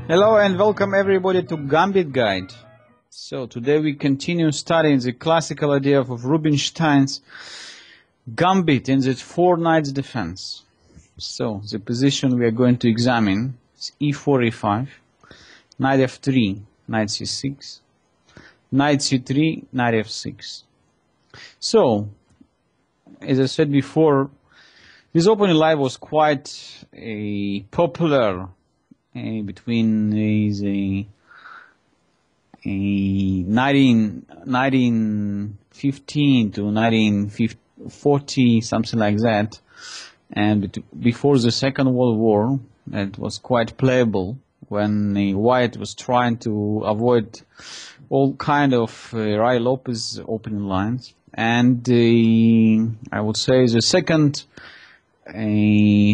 Hello and welcome everybody to Gambit Guide. So today we continue studying the classical idea of Rubenstein's Gambit in the 4 knights defense. So the position we are going to examine is e4, e5, knight f3, knight c6, knight c3, knight f6. So, as I said before, this opening line was quite popular between the 1915 to 1940, something like that, and before the Second World War. It was quite playable when White was trying to avoid all kind of Rai Lopez opening lines, and I would say the second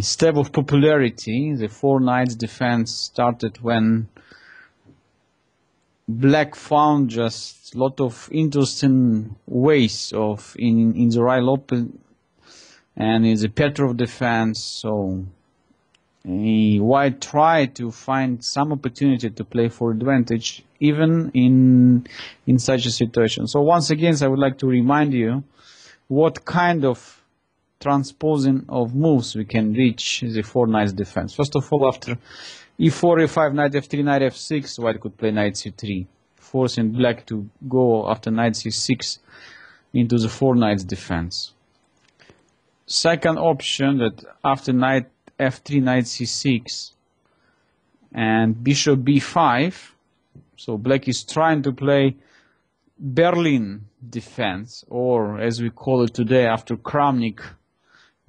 step of popularity, the 4 knights defense, started when Black found just a lot of interesting ways of in the Rai Lopez and in the Petrov defense. So White tried to find some opportunity to play for advantage even in such a situation. So once again, I would like to remind you what kind of transposing of moves we can reach the 4 knights defense. First of all, after e4, e5, knight f3, knight f6, White could play knight c3, forcing Black to go after knight c6 into the 4 knights defense. Second option, that after knight f3, knight c6 and bishop b5, so Black is trying to play Berlin defense, or as we call it today after Kramnik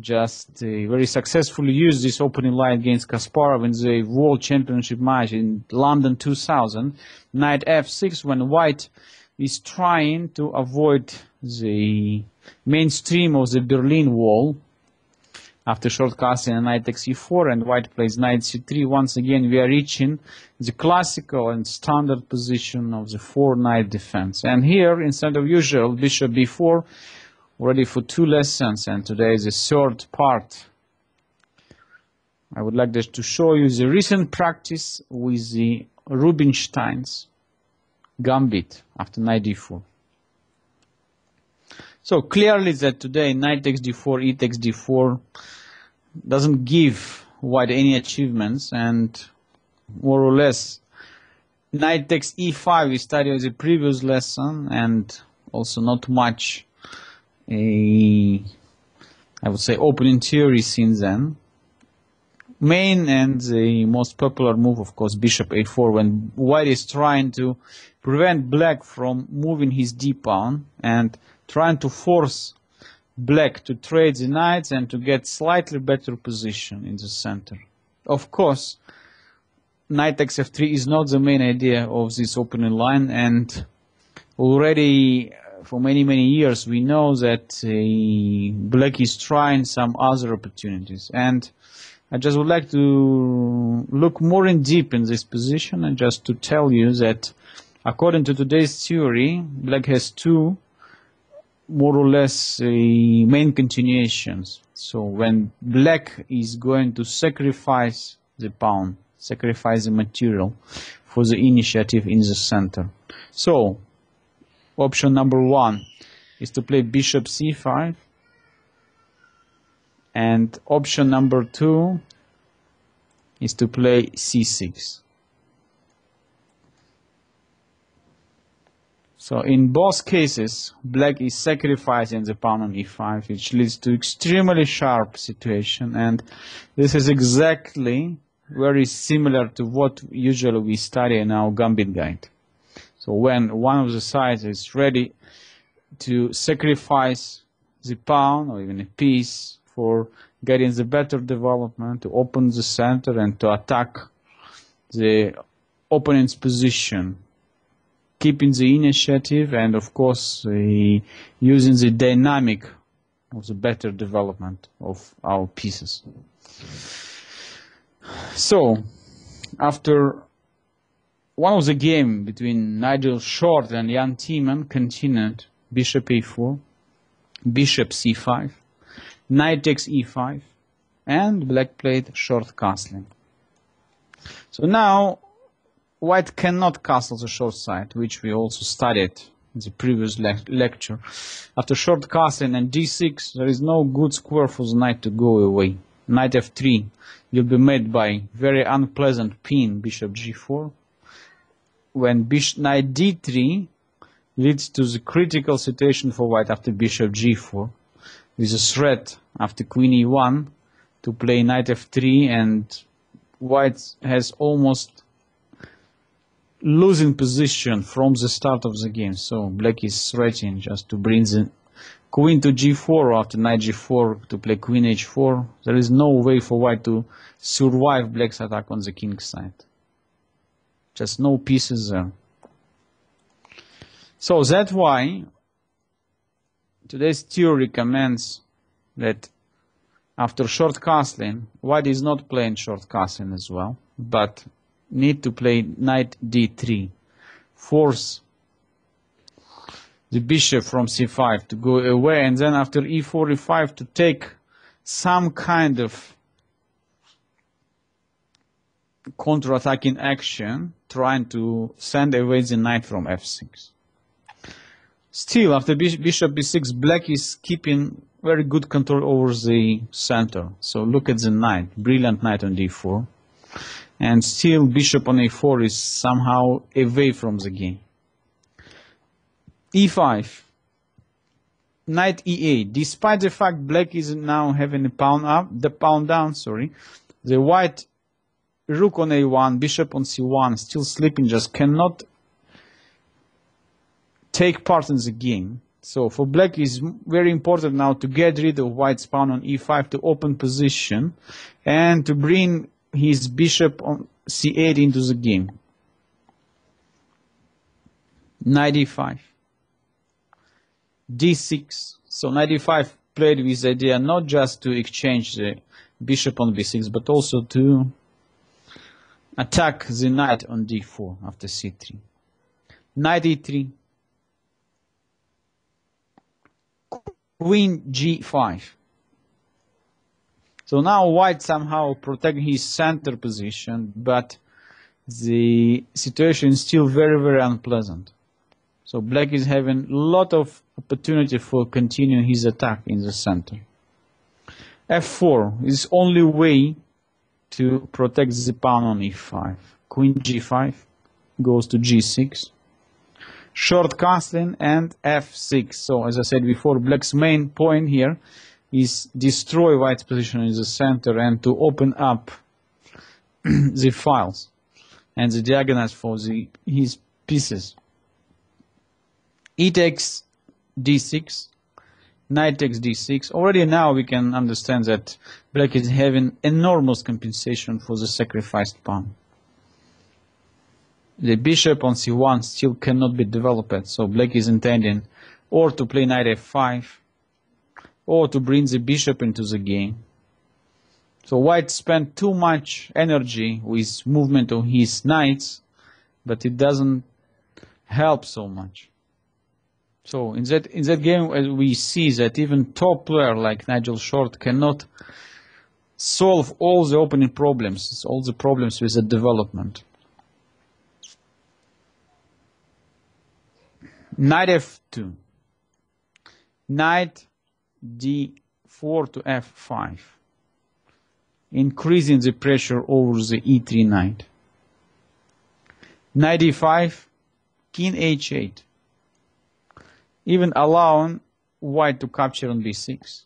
just very successfully used this opening line against Kasparov in the World Championship match in London 2000, knight f6, when White is trying to avoid the mainstream of the Berlin Wall. After short castle and knight takes e4 and White plays knight c3, once again we are reaching the classical and standard position of the 4 knight defense. And here, instead of usual bishop b4, already for 2 lessons, and today is the 3rd part, I would like to show you the recent practice with the Rubenstein's Gambit after knight d4. So clearly that today knight takes d4, e takes d4 doesn't give White any achievements, and more or less knight takes e5 we studied in the previous lesson, and also not much I would say opening theory since then. Main and the most popular move, of course, bishop a4, when White is trying to prevent Black from moving his d-pawn and trying to force Black to trade the knights and to get slightly better position in the center. Of course, knight takes f3 is not the main idea of this opening line, and already for many years we know that Black is trying some other opportunities, and I just would like to look more in deep in this position and just to tell you that according to today's theory, Black has 2 more or less main continuations. So when Black is going to sacrifice the pawn, sacrifice the material for the initiative in the center. So option number 1 is to play bishop c5, and option number 2 is to play c6. So in both cases, Black is sacrificing the pawn on e5, which leads to extremely sharp situation, and this is exactly very similar to what usually we study in our Gambit Guide. So when one of the sides is ready to sacrifice the pawn or even a piece for getting the better development, to open the center and to attack the opponent's position, keeping the initiative and of course using the dynamic of the better development of our pieces. So after one of the game between Nigel Short and Jan Timman continued bishop a4, bishop c5, knight takes e5, and Black played short castling. So now white cannot castle the short side, which we also studied in the previous lecture. After short castling and d6, there is no good square for the knight to go away. Knight f3 will be made by very unpleasant pin bishop g4. When knight d3 leads to the critical situation for white after bishop g4, with a threat after queen e1 to play knight f3, and white has almost losing position from the start of the game. So black is threatening just to bring the queen to g4 after knight g4 to play queen h4. There is no way for white to survive black's attack on the king side. Just no pieces there. So that's why today's theory recommends that after short castling, white is not playing short castling as well, but need to play knight d3, force the bishop from c5 to go away, and then after e4, e5 to take some kind of counter-attacking action, trying to send away the knight from f6. Still, after bishop b6, black is keeping very good control over the center. So look at the knight, brilliant knight on d4. And still bishop on a4 is somehow away from the game. e5, knight e8. Despite the fact black is now having a pawn up, the pawn down, sorry, the white rook on a1, bishop on c1, still sleeping, just cannot take part in the game. So for black it's very important now to get rid of white's pawn on e5 to open position and to bring his bishop on c8 into the game. Knight e5, d6. So knight e5 played with the idea not just to exchange the bishop on b6, but also to attack the knight on d4 after c3. Knight e3, queen g5. So now white somehow protect his center position, but the situation is still very, very unpleasant. So black is having a lot of opportunity for continuing his attack in the center. f4 is only way to protect the pawn on e5. Queen g5 goes to g6. Short castling and f6. So as I said before, black's main point here is destroy white's position in the center and to open up the files and the diagonals for his pieces. E takes d6, knight takes d6. Already now we can understand that black is having enormous compensation for the sacrificed pawn. The bishop on c1 still cannot be developed, so black is intending or to play knight f5 or to bring the bishop into the game. So white spent too much energy with movement of his knights, but it doesn't help so much. So in that game we see that even top player like Nigel Short cannot solve all the opening problems, all the problems with the development. Knight f2, knight d4 to f5, increasing the pressure over the e3 knight. Knight e5, king h8, even allowing white to capture on b6.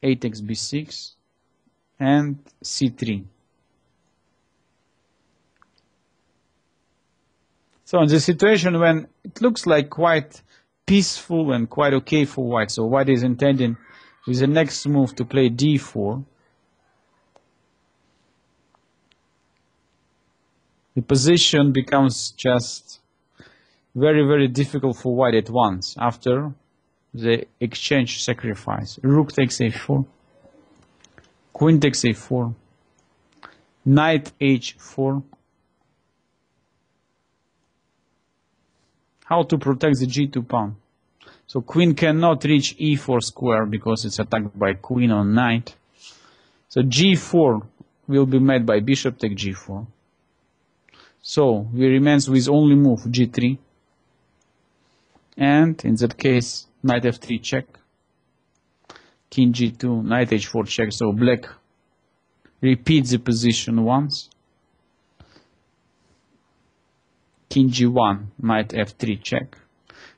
A takes b6 and c3. So in the situation when it looks like quite peaceful and quite okay for white, so white is intending with the next move to play d4. The position becomes just very, very difficult for white at once after the exchange sacrifice. Rook takes a4, queen takes a4, knight h4. How to protect the g2 pawn? So queen cannot reach e4 square because it's attacked by queen on knight. So g4 will be made by bishop take g4. So we remains with only move g3, and in that case knight f3 check, king g2, knight h4 check. So black repeats the position once, king g1, knight f3 check,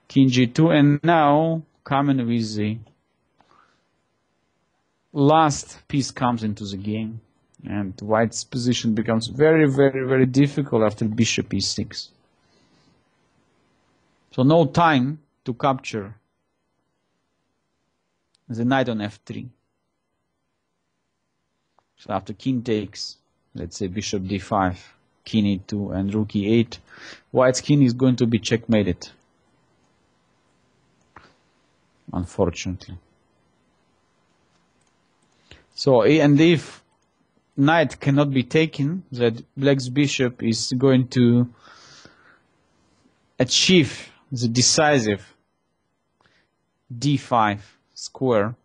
king g2, and now coming with the last piece comes into the game, and white's position becomes very, very, very difficult after bishop e6. So no time to capture the knight on f3. So after king takes, let's say bishop d5, king e2, and rook e8, white's king is going to be checkmated, unfortunately. So, and if knight cannot be taken, that black's bishop is going to achieve the decisive d5 square,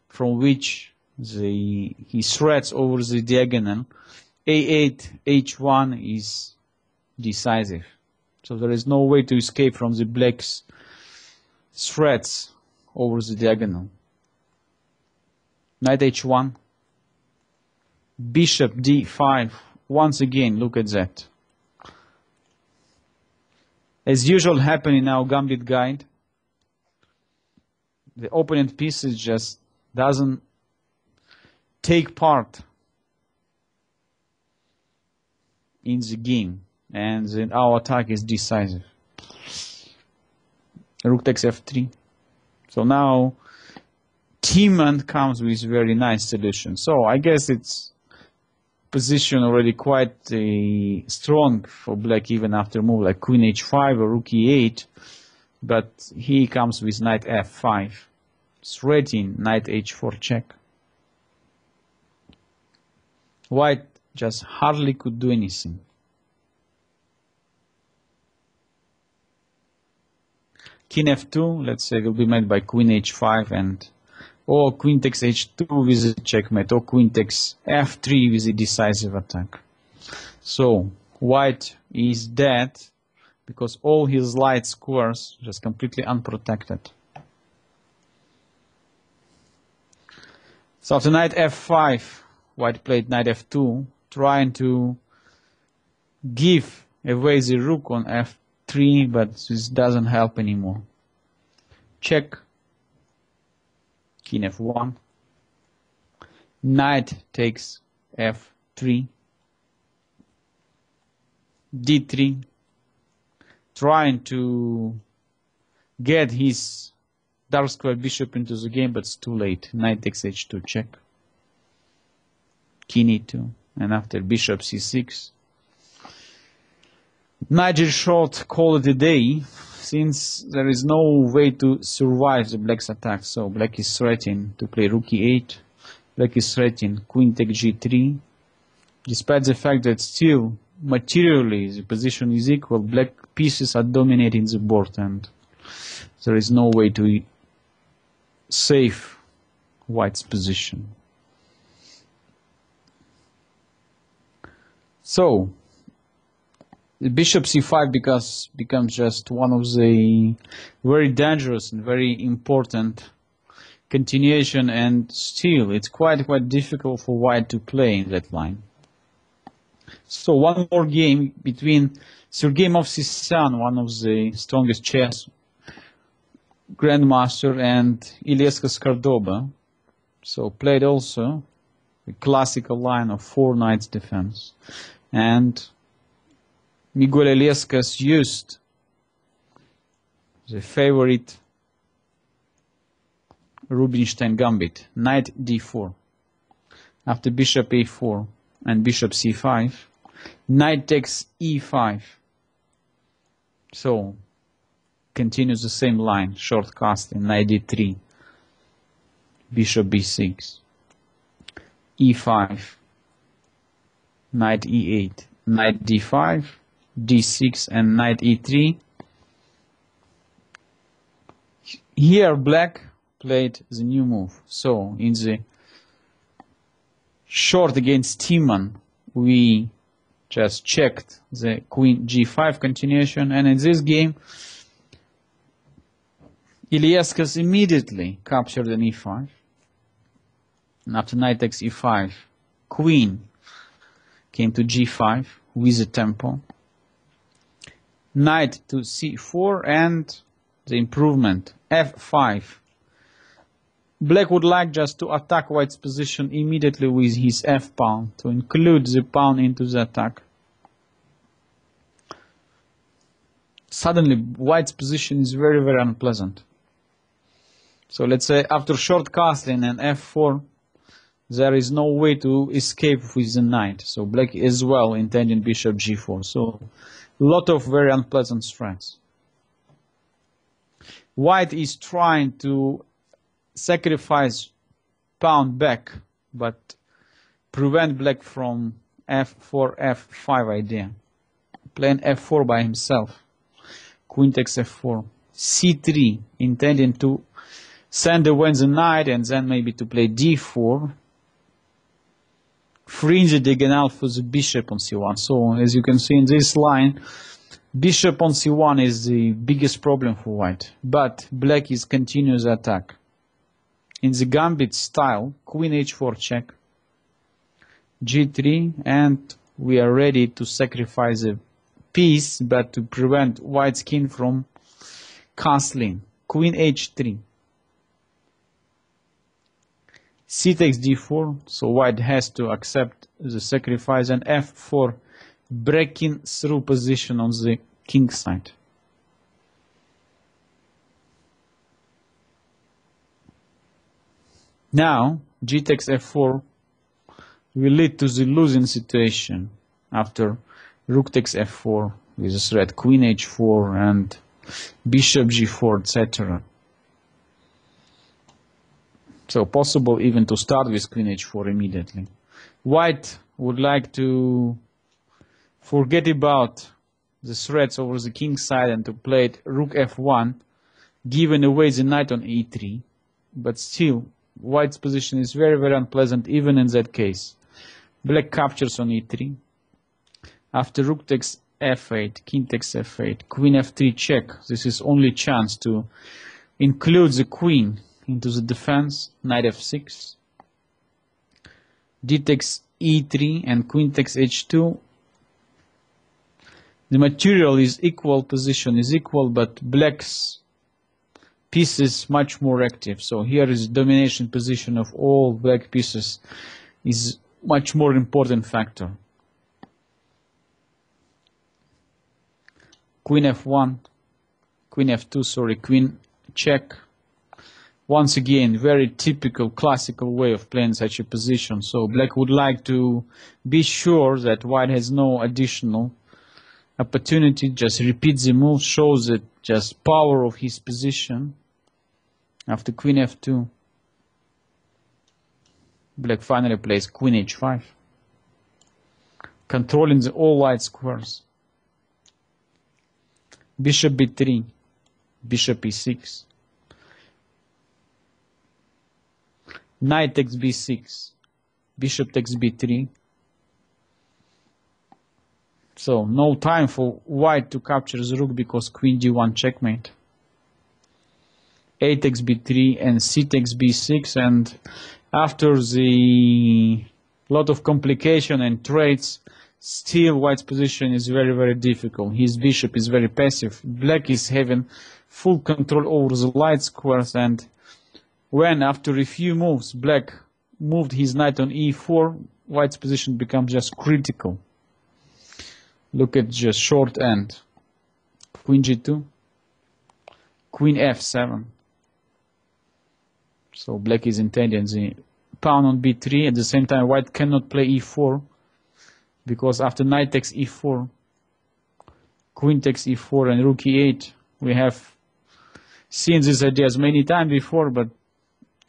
from which he threads over the diagonal. a8, h1 is decisive. So there is no way to escape from the black's threads over the diagonal. Knight h1, bishop d5. Once again, look at that. As usual happen in our gambit guide, the opponent pieces just doesn't take part in the game, and then our attack is decisive. Rook takes f3. So now Tiemann comes with very nice solution. So I guess it's position already quite strong for black, even after move like queen h5 or rook e8. But he comes with knight f5, threatening knight h4 check. White just hardly could do anything. King f2, let's say, will be met by queen h5, and or queen takes h2 with a checkmate, or queen takes f3 with a decisive attack. So white is dead because all his light squares just completely unprotected. So after knight f5, white played knight f2, trying to give away the rook on f3, but this doesn't help anymore. Check, king f1, knight takes f3, d3, trying to get his dark square bishop into the game, but it's too late. Knight takes h2 check, king e2, and after bishop c6, Nigel Short called it a day, since there is no way to survive the black's attack. So black is threatening to play rook e8, black is threatening queen takes g3, despite the fact that still materially the position is equal, black pieces are dominating the board, and there is no way to save white's position. So the bishop c5 becomes just one of the very dangerous and very important continuation, and still it's quite difficult for white to play in that line. So one more game between Sergei Movsisyan, one of the strongest chess grandmaster, and Iliescas Cordoba. So played also a classical line of 4 knights defense, and Miguel Iliescas used the favorite Rubenstein gambit, knight d4. After bishop a4 and bishop c5, knight takes e5. So continues the same line, short casting, knight d3, bishop b6, e5, knight e8, knight d5, d6, and knight e3. Here black played the new move. So in the short against Tiemann, we just checked the queen g5 continuation, and in this game Iliescas immediately captured an e5, and after knight takes e5, queen came to g5 with a tempo, knight to c4, and the improvement f5. Black would like just to attack white's position immediately with his f-pawn, to include the pawn into the attack. Suddenly white's position is very, very unpleasant. So let's say after short castling and f4, there is no way to escape with the knight. So black as well intending bishop g4. So a lot of very unpleasant threats. White is trying to sacrifice pawn back, but prevent black from f4, f5 idea. Playing f4 by himself. Queen takes f4. c3, intending to send away the knight and then maybe to play d4. Freeing the diagonal for the bishop on c1. So as you can see in this line, bishop on c1 is the biggest problem for white. But black is continuous attack. In the gambit style, queen h4 check, g3, and we are ready to sacrifice a piece, but to prevent white's king from castling. Queen h3. C takes d4, so white has to accept the sacrifice, and f4, breaking through position on the king side. Now, g takes f4 will lead to the losing situation after rook takes f4 with the threat queen h4 and bishop g4, etc. So possible even to start with queen h4 immediately. White would like to forget about the threats over the king side and to play it rook f1, giving away the knight on e3, but still white's position is very, very unpleasant even in that case. Black captures on e3. After rook takes f8, king takes f8, queen f3 check. This is only chance to include the queen into the defense. Knight f6. D takes e3 and queen takes h2. The material is equal, position is equal, but black's piece is much more active. So here is domination position of all black pieces is much more important factor. Queen f1, queen f2, sorry, queen check. Once again, very typical classical way of playing such a position. So black would like to be sure that white has no additional opportunity, just repeat the move, shows it just power of his position. After queen f2, black finally plays queen h5, controlling the all white squares. Bishop b3, bishop e6, knight takes b6, bishop takes b3. So no time for white to capture the rook because queen d1 checkmate. A takes b3 and c takes b6, and after the lot of complication and trades, still white's position is very, very difficult. His bishop is very passive. Black is having full control over the light squares, and when after a few moves black moved his knight on e4, white's position becomes just critical. Look at just short end. Queen g2, queen f7. So black is intending the pawn on b3. At the same time, white cannot play e4 because after knight takes e4, queen takes e4 and rook e8. We have seen these ideas many times before, but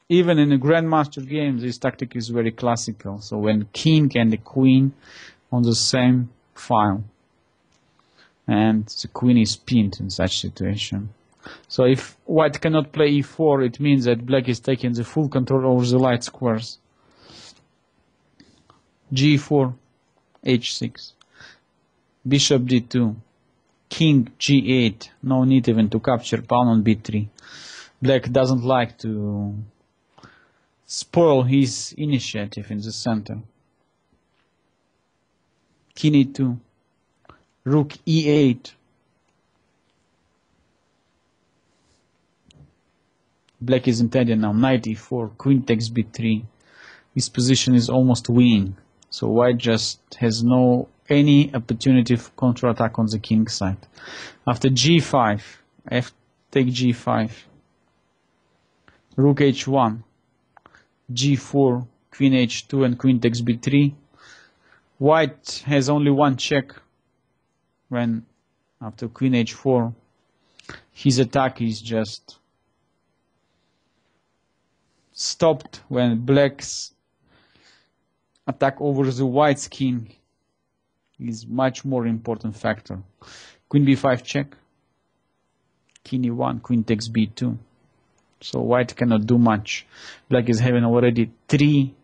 even in a grandmaster game, this tactic is very classical. So when king and the queen on the same file, and the queen is pinned in such situation. So if white cannot play e4, it means that black is taking the full control over the light squares. g4, h6. Bishop d2. King g8. No need even to capture pawn on b3. Black doesn't like to spoil his initiative in the center. King e2. Rook e8. Black is intending now knight e4, queen takes b3. This position is almost winning, so white just has no any opportunity for counterattack on the king side. After g5, f take g5, rook h1, g4, queen h2, and queen takes b3. White has only one check when after queen h4 his attack is just stopped when black's attack over the white's king is much more important factor. Queen b5 check, king e1, queen takes b2. So white cannot do much. Black is having already 3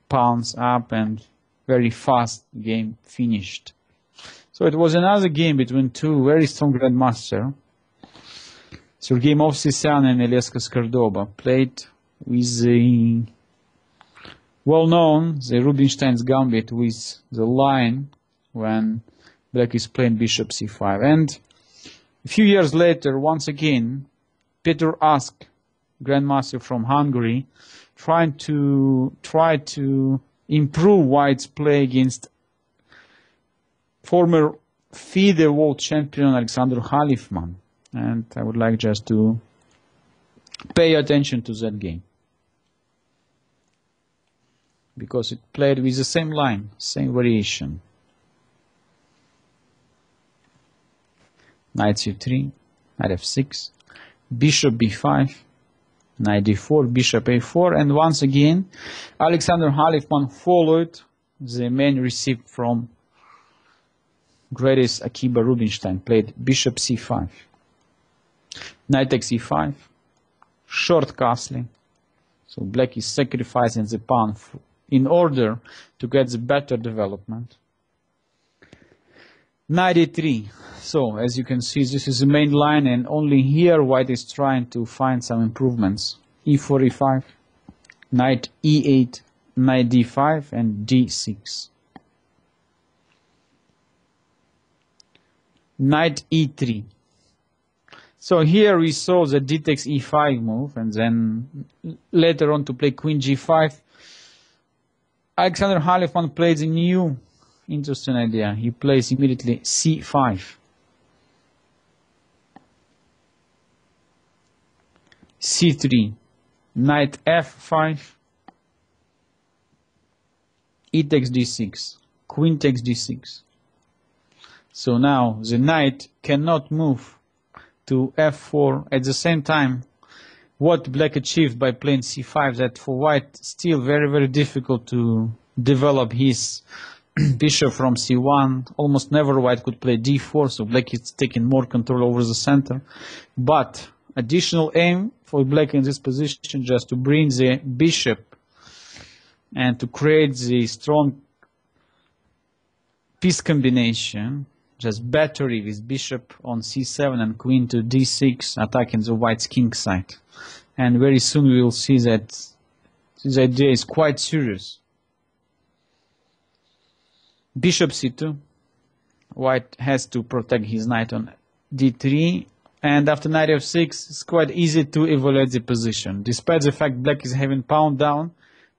pawns up and very fast game finished. So it was another game between two very strong grandmasters. Sergei Movsisyan and Eliaskas Cordoba played with the well-known, the Rubenstein's gambit with the line when black is playing bishop c5. And a few years later, once again, Peter Ask, grandmaster from Hungary, try to improve white's play against former FIDE world champion Alexander Halifman. And I would like just to pay attention to that game, because it played with the same line, same variation. Knight c3, knight f6, bishop b5, knight d4, bishop a4, and once again Alexander Halifman followed the main recipe from greatest Akiba Rubenstein, played bishop c5, knight takes e5, short castling, so black is sacrificing the pawn in order to get the better development. Knight e3. So as you can see, this is the main line, and only here white is trying to find some improvements. e4, e5, knight e8, knight d5, and d6. Knight e3. So here we saw the d takes e5 move, and then later on to play queen g5. Alexander Halifman plays a new interesting idea. He plays immediately c5. c3, knight f5, e takes d6, queen takes d6. So now the knight cannot move to f4. At the same time, what black achieved by playing c5, that for white still very, very difficult to develop his bishop from c1. Almost never white could play d4, so black is taking more control over the center. But additional aim for black in this position just to bring the bishop and to create the strong piece combination, just battery with bishop on c7 and queen to d6, attacking the white's king side. And very soon we will see that this idea is quite serious. Bishop c2. White has to protect his knight on d3. And after knight f6, it's quite easy to evaluate the position. Despite the fact black is having pawn down,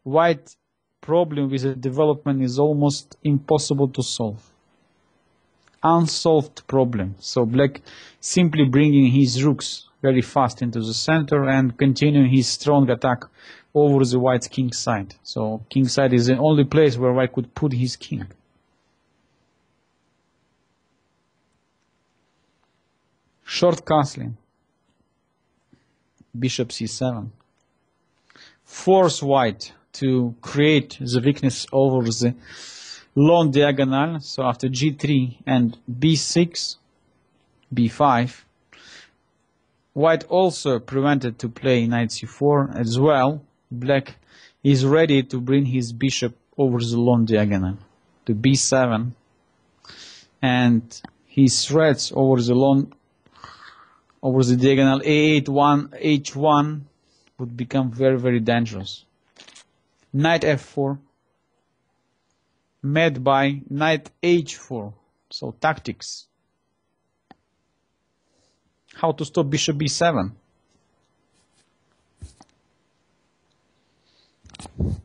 white problem with the development is almost impossible to solve. Unsolved problem. So black simply bringing his rooks very fast into the center and continuing his strong attack over the white's king side. So king side is the only place where white could put his king. Short castling. Bishop c7. Force white to create the weakness over the long diagonal. So after g3 and b6, b5, white also prevented to play knight c4 as well. Black is ready to bring his bishop over the long diagonal to b7, and he threats over the diagonal A8-1, H1 would become very, very dangerous. Knight F4, met by Knight H4. So tactics. How to stop Bishop B7?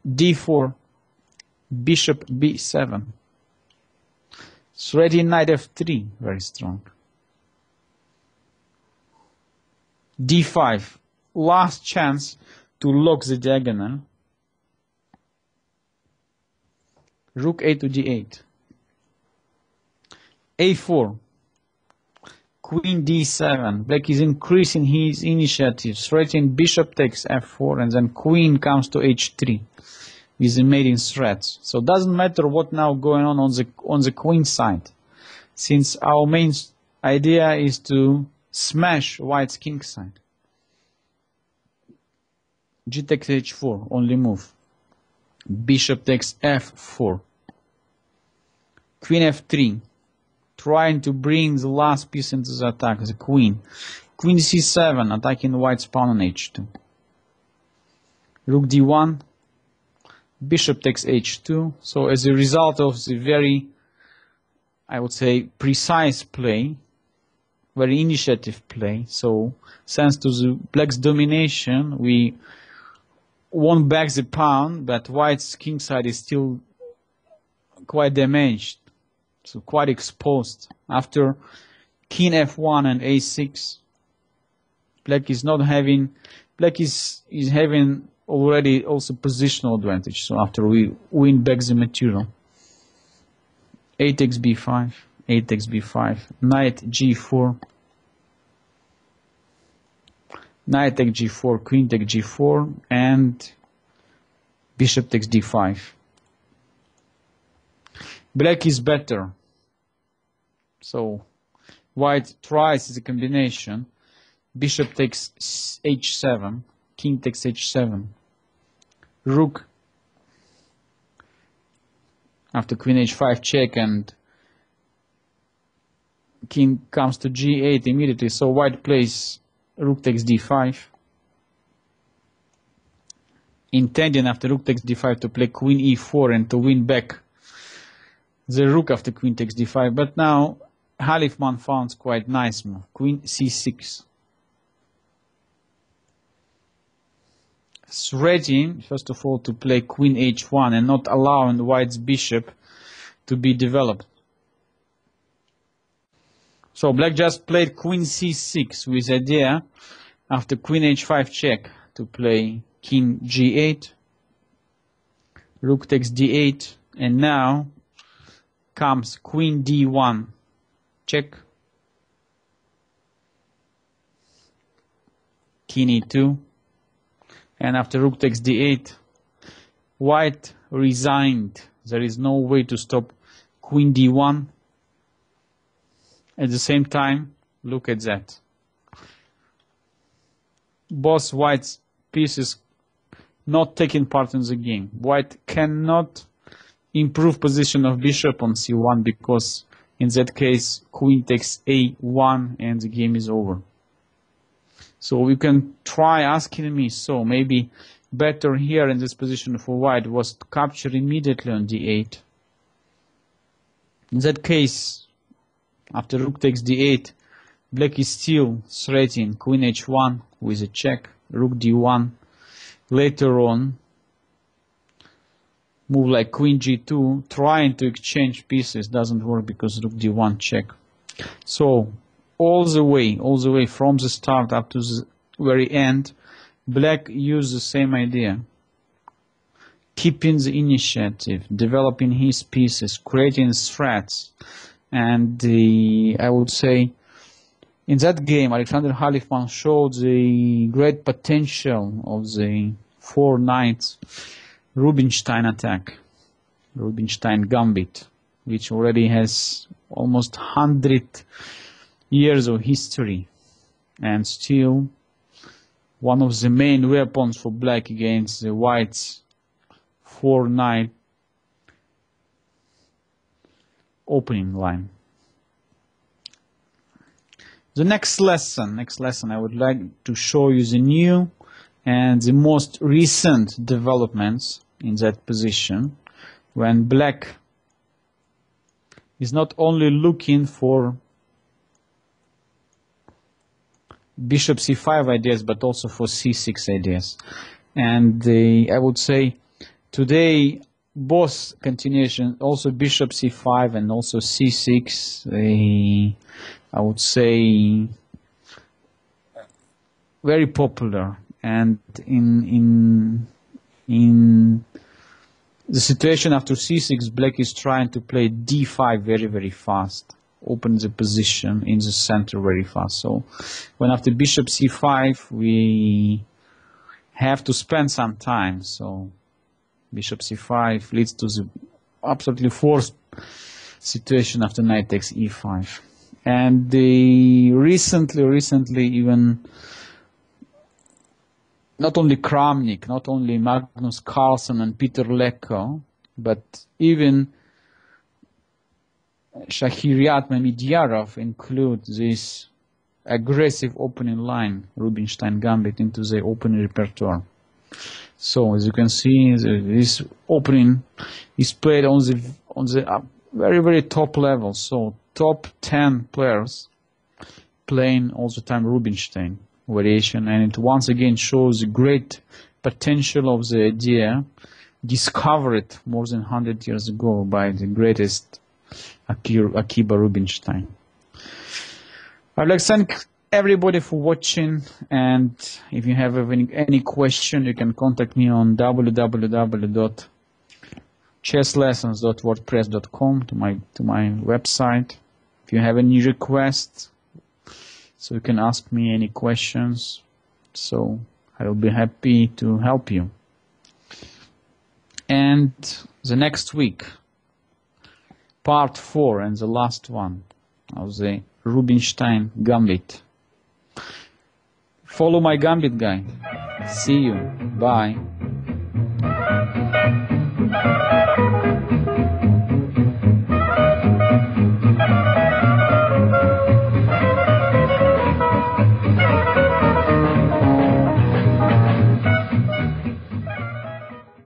D4, Bishop B7. Threatening Knight F3, very strong. D5, last chance to lock the diagonal. Rook A to D8. A4, Queen D7. Black is increasing his initiative, threatening Bishop takes F4, and then Queen comes to H3 with the mating threats. So it doesn't matter what now going on the Queen side, since our main idea is to smash White's king side. G takes H4, only move. Bishop takes F4. Queen F3, trying to bring the last piece into the attack, the Queen. Queen C7, attacking White's pawn on H2. Rook D1, Bishop takes H2. So as a result of the very, I would say, precise play, very initiative play, so thanks to the Black's domination, we won back the pawn, but White's king side is still quite damaged, so quite exposed. After King F1 and A6, Black is having already also positional advantage. So after we win back the material, A takes B5, A takes B5, Knight G4, Knight takes G4, Queen takes G4, and Bishop takes D5. Black is better. So White tries the combination. Bishop takes H7, King takes H7, Rook after Queen H5 check, and King comes to G8 immediately. So White plays Rook takes D5, intending after Rook takes D5 to play Queen E4 and to win back the Rook after Queen takes D5. But now Halifman found quite nice move. Queen C6. Threatening, first of all, to play Queen H1 and not allowing White's bishop to be developed. So Black just played Queen C6 with idea after Queen H5 check to play King G8, Rook takes D8, and now comes Queen D1 check, King E2, and after Rook takes D8, White resigned. There is no way to stop Queen D1. At the same time, look at that. Both White's pieces not taking part in the game. White cannot improve position of bishop on C1 because in that case Queen takes A1 and the game is over. So you can try asking me, so maybe better here in this position for White was to capture immediately on D8. In that case, after Rook takes D8, Black is still threatening Queen H1 with a check, Rook D1. Later on, move like Queen G2, trying to exchange pieces doesn't work because Rook D1 check. So all the way from the start up to the very end, Black used the same idea. Keeping the initiative, developing his pieces, creating threats. And I would say in that game, Alexander Halifman showed the great potential of the 4 knights Rubenstein attack, Rubenstein gambit, which already has almost 100 years of history and still one of the main weapons for Black against the White's 4 knight opening line. The next lesson I would like to show you the new and the most recent developments in that position, when black is not only looking for bishop c5 ideas but also for c6 ideas. And I would say today both continuation, also bishop c5 and also c6, I would say very popular. And in the situation after c6, black is trying to play d5 very, very fast, open the position in the center very fast. So when after bishop c5, we have to spend some time. So bishop c5 leads to the absolutely forced situation after knight takes e5. And recently even not only Kramnik, not only Magnus Carlsen and Peter Lecko, but even Shahriat Mamidyarov include this aggressive opening line, Rubenstein Gambit, into the opening repertoire. So as you can see, this opening is played on the very, very top level. So top 10 players playing all the time Rubenstein variation, and it once again shows the great potential of the idea discovered more than 100 years ago by the greatest Akiba Rubenstein. I'd like to thank everybody for watching, and if you have any question, you can contact me on www.chesslessons.wordpress.com to my website. If you have any requests, so you can ask me any questions, so I will be happy to help you. And the next week, part 4 and the last one of the Rubenstein Gambit. Follow my Gambit guide. See you. Bye.